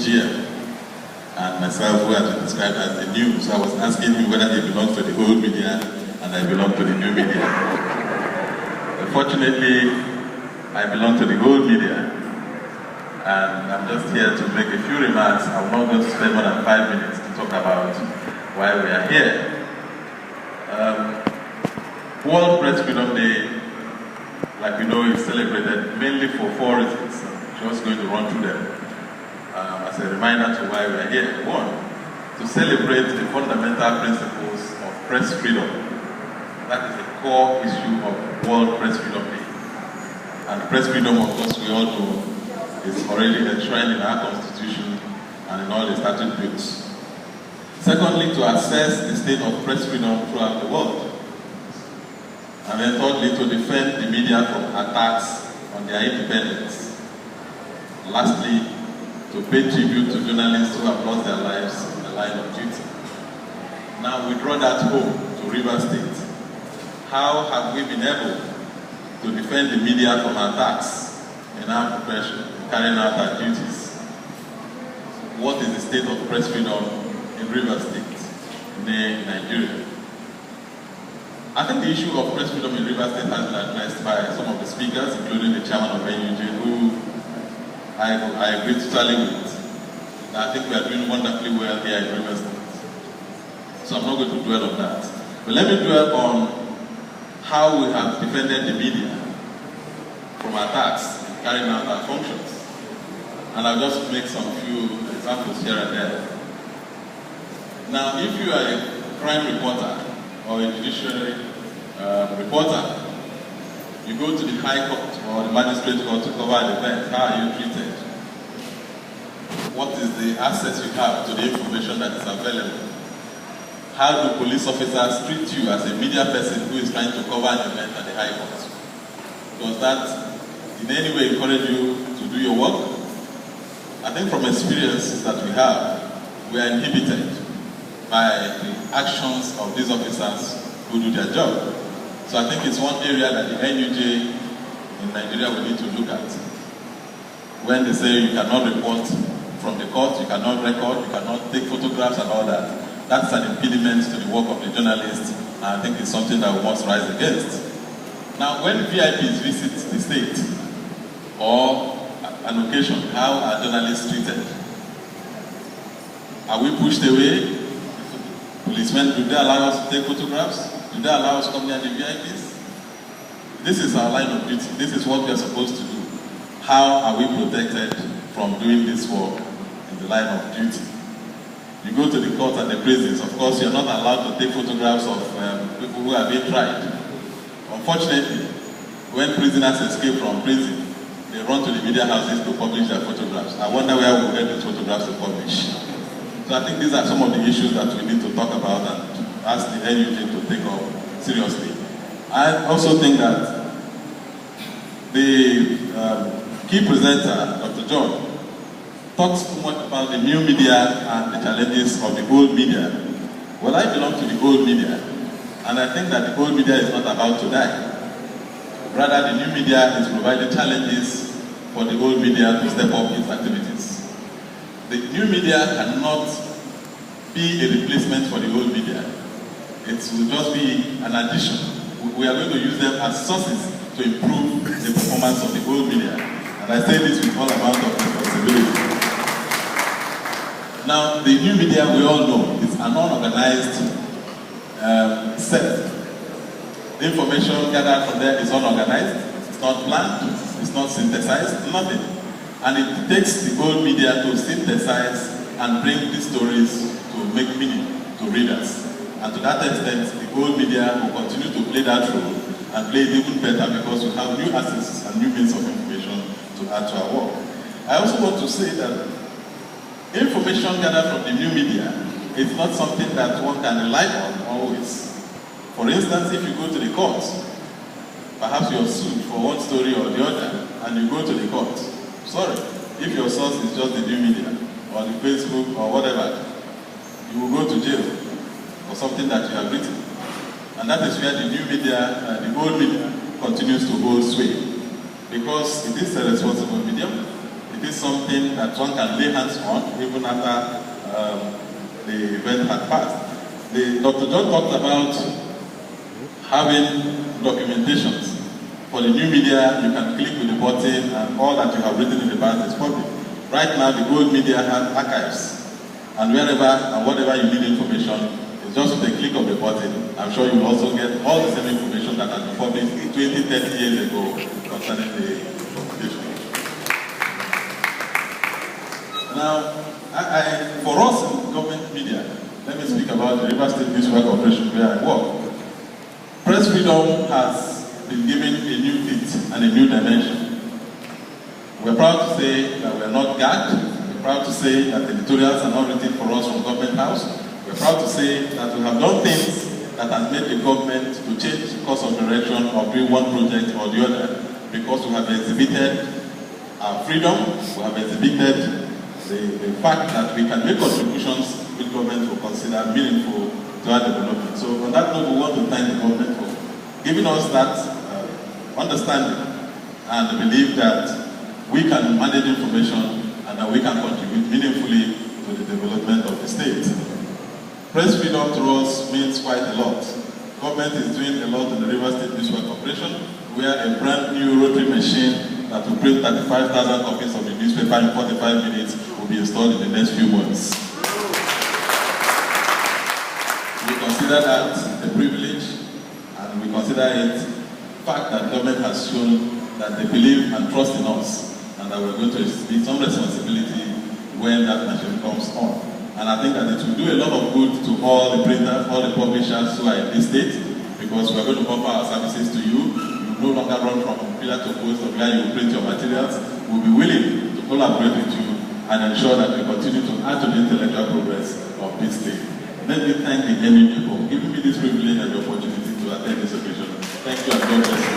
GM, and myself who has been described as the new. So I was asking him whether he belongs to the old media and I belong to the new media. Unfortunately, I belong to the old media, and I'm just here to make a few remarks. I'm not going to spend more than 5 minutes to talk about why we are here. World Press Freedom Day, like we know, is celebrated mainly for 4 reasons. I'm just going to run through them as a reminder to why we are here. 1, to celebrate the fundamental principles of press freedom. That is a core issue of World Press Freedom Day. And press freedom, of course, we all know, is already enshrined in our Constitution and in all the statute books. Secondly, to assess the state of press freedom throughout the world. And then thirdly, to defend the media from attacks on their independence. Lastly, to pay tribute to journalists who have lost their lives in the line of duty. Now we draw that home to Rivers State. How have we been able to defend the media from attacks in our profession, carrying out our duties? What is the state of press freedom in Rivers State, Nigeria? I think the issue of press freedom in Rivers State has been addressed by some of the speakers, including the chairman of NUJ, who I agree totally with. I think we are doing wonderfully well here in Rivers State. So I'm not going to dwell on that. But let me dwell on how we have defended the media from attacks and carrying out our functions. And I'll just make some few examples here and there. Now, if you are a crime reporter or a judiciary reporter, you go to the High Court or the Magistrate Court to cover an event. How are you treated? What is the access you have to the information that is available? How do police officers treat you as a media person who is trying to cover an event at the High Court? Does that in any way encourage you to do your work? I think from experiences that we have, we are inhibited by the actions of these officers who do their job. So I think it's one area that the NUJ in Nigeria will need to look at. When they say you cannot report from the court, you cannot record, you cannot take photographs and all that, that's an impediment to the work of the journalists, and I think it's something that we must rise against. Now, when VIPs visit the state, or an occasion, how are journalists treated? Are we pushed away? Policemen, do they allow us to take photographs? Do they allow us to come near the VIPs? This is our line of duty. This is what we are supposed to do. How are we protected from doing this work in the line of duty? You go to the court and the prisons, of course you're not allowed to take photographs of people who are being tried. Unfortunately, when prisoners escape from prison, they run to the media houses to publish their photographs. I wonder where we'll get these photographs to publish. So I think these are some of the issues that we need to talk about and ask the NUJ to take up seriously. I also think that the key presenter, Dr. John, talks too much about the new media and the challenges of the old media. Well, I belong to the old media, and I think that the old media is not about to die. Rather, the new media is providing challenges for the old media to step up its activities. The new media cannot be a replacement for the old media. It will just be an addition. We are going to use them as sources to improve the performance of the old media. And I say this with all amount of responsibility. Now, the new media, we all know, is an unorganized set. The information gathered from there is unorganized, it's not planned, it's not synthesized, nothing. And it takes the old media to synthesize and bring these stories to make meaning to readers. And to that extent, the old media will continue to play that role and play it even better because we have new access and new means of information to add to our work. I also want to say that information gathered from the new media is not something that one can rely on always. For instance, if you go to the court, perhaps you're sued for one story or the other, and you go to the court. Sorry, if your source is just the new media, or the Facebook, or whatever, you will go to jail for something that you have written. And that is where the new media, the old media, continues to hold sway. Because it is a responsible medium, It is something that one can lay hands on even after the event had passed. Dr. John talked about having documentations. For the new media, you can click with the button and all that you have written in the past is public. Right now, the old media has archives. And wherever and whatever you need information, it's just with a click of the button. I'm sure you will also get all the same information that has been published 20, 30 years ago concerning the publication. Now, for us in government media, let me speak about the Rivers State Newspaper Corporation where I work. Press freedom has been given a new fit and a new dimension. We're proud to say that we're not gagged. We're proud to say that editorials are not written for us from Government House. We're proud to say that we have done things that has made the government to change the course of direction of doing one project or the other, because we have exhibited our freedom, we have exhibited the fact that we can make contributions which government will consider meaningful to our development. So on that note, we want to thank the government for giving us that understanding and believe that we can manage information and that we can contribute meaningfully to the development of the state. Press freedom to us means quite a lot. Government is doing a lot in the Rivers State Newspaper Corporation, where a brand new rotary machine that will print 35,000 copies of the newspaper in 45 minutes will be installed in the next few months. We consider that a privilege, and we consider it fact that government has shown that they believe and trust in us, and that we're going to take some responsibility when that machine comes on. And I think that it will do a lot of good to all the printers, all the publishers who are in this state, because we're going to offer our services to you. You no longer run from pillar to post of where you print your materials. We'll be willing to collaborate with you and ensure that we continue to add to the intellectual progress of this state. Let me thank the NUJ for giving me this privilege and the opportunity to attend this occasion. Thank you and God bless you.